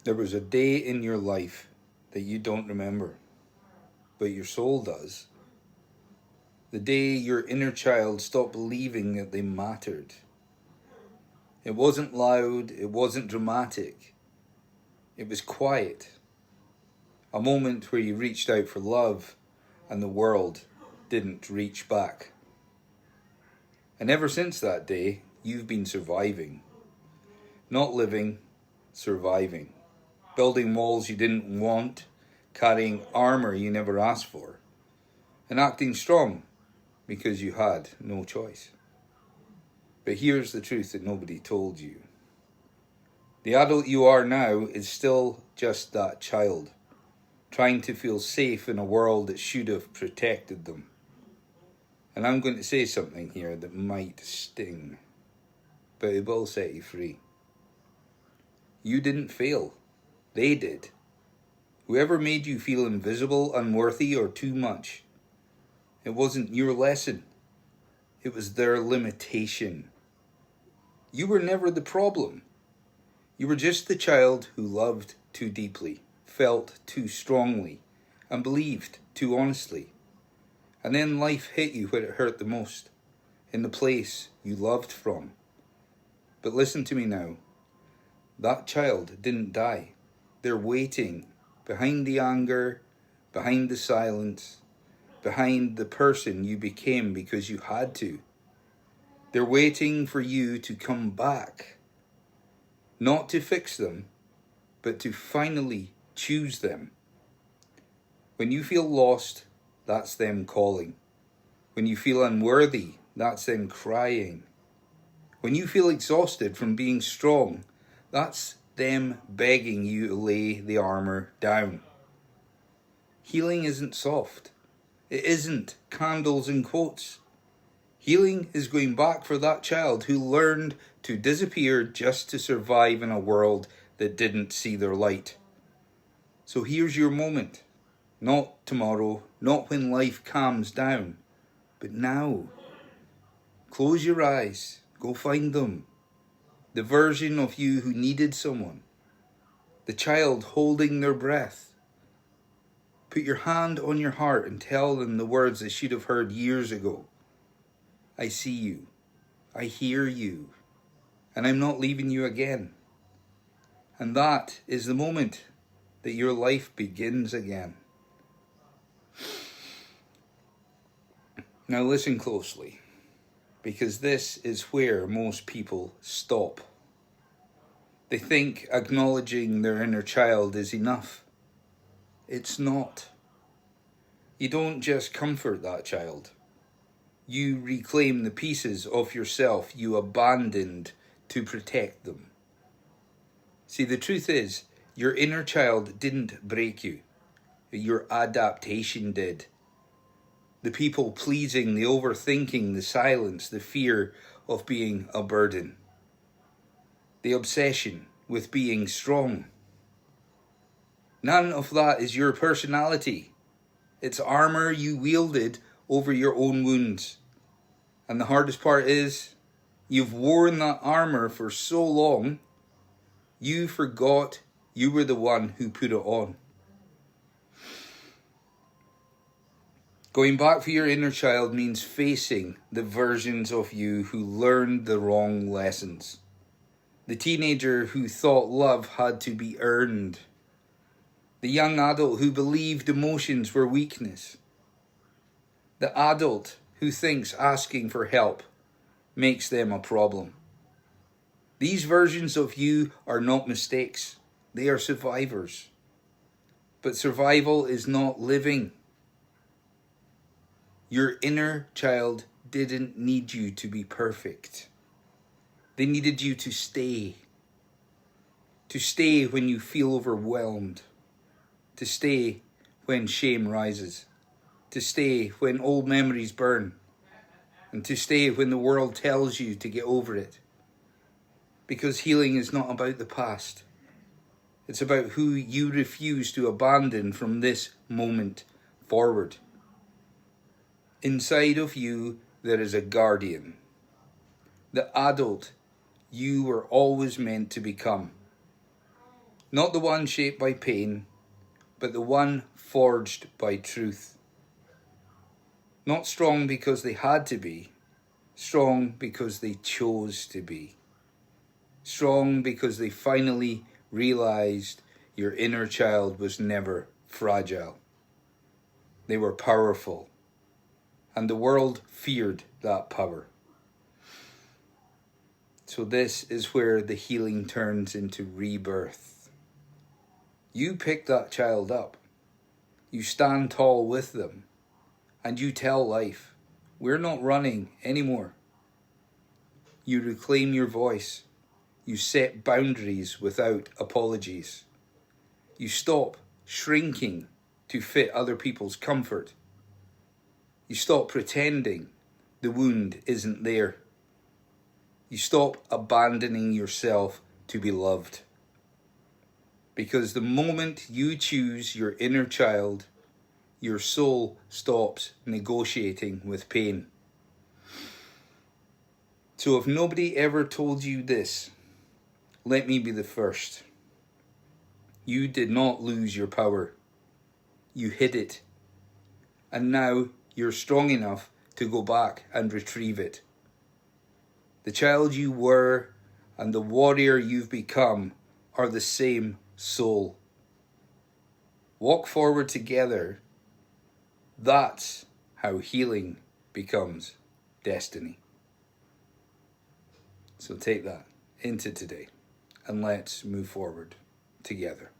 There was a day in your life that you don't remember, but your soul does. The day your inner child stopped believing that they mattered. It wasn't loud, it wasn't dramatic. It was quiet. A moment where you reached out for love and the world didn't reach back. And ever since that day, you've been surviving. Not living, surviving. Building walls you didn't want, carrying armour you never asked for, and acting strong because you had no choice. But here's the truth that nobody told you. The adult you are now is still just that child, trying to feel safe in a world that should have protected them. And I'm going to say something here that might sting, but it will set you free. You didn't fail. They did. Whoever made you feel invisible, unworthy, or too much, it wasn't your lesson. It was their limitation. You were never the problem. You were just the child who loved too deeply, felt too strongly, and believed too honestly. And then life hit you where it hurt the most, in the place you loved from. But listen to me now. That child didn't die. They're waiting behind the anger, behind the silence, behind the person you became because you had to. They're waiting for you to come back. Not to fix them, but to finally choose them. When you feel lost, that's them calling. When you feel unworthy, that's them crying. When you feel exhausted from being strong, that's them begging you to lay the armour down. Healing isn't soft. It isn't candles and quotes. Healing is going back for that child who learned to disappear just to survive in a world that didn't see their light. So here's your moment. Not tomorrow, not when life calms down, but now. Close your eyes. Go find them. The version of you who needed someone. The child holding their breath. Put your hand on your heart and tell them the words they should have heard years ago. I see you. I hear you. And I'm not leaving you again. And that is the moment that your life begins again. Now listen closely, because this is where most people stop. They think acknowledging their inner child is enough. It's not. You don't just comfort that child. You reclaim the pieces of yourself you abandoned to protect them. See, the truth is, your inner child didn't break you. Your adaptation did. The people pleasing, the overthinking, the silence, the fear of being a burden. The obsession with being strong. None of that is your personality. It's armour you wielded over your own wounds. And the hardest part is, you've worn that armour for so long, you forgot you were the one who put it on. Going back for your inner child means facing the versions of you who learned the wrong lessons. The teenager who thought love had to be earned. The young adult who believed emotions were weakness. The adult who thinks asking for help makes them a problem. These versions of you are not mistakes. They are survivors. But survival is not living. Your inner child didn't need you to be perfect. They needed you to stay. To stay when you feel overwhelmed. To stay when shame rises. To stay when old memories burn. And to stay when the world tells you to get over it. Because healing is not about the past. It's about who you refuse to abandon from this moment forward. Inside of you, there is a guardian. The adult you were always meant to become. Not the one shaped by pain, but the one forged by truth. Not strong because they had to be, strong because they chose to be. Strong because they finally realized your inner child was never fragile. They were powerful, and the world feared that power. So this is where the healing turns into rebirth. You pick that child up. You stand tall with them, and you tell life, we're not running anymore. You reclaim your voice. You set boundaries without apologies. You stop shrinking to fit other people's comfort. You stop pretending the wound isn't there. You stop abandoning yourself to be loved. Because the moment you choose your inner child, your soul stops negotiating with pain. So if nobody ever told you this, let me be the first. You did not lose your power. You hid it. And now you're strong enough to go back and retrieve it. The child you were and the warrior you've become are the same soul. Walk forward together. That's how healing becomes destiny. So take that into today and let's move forward together.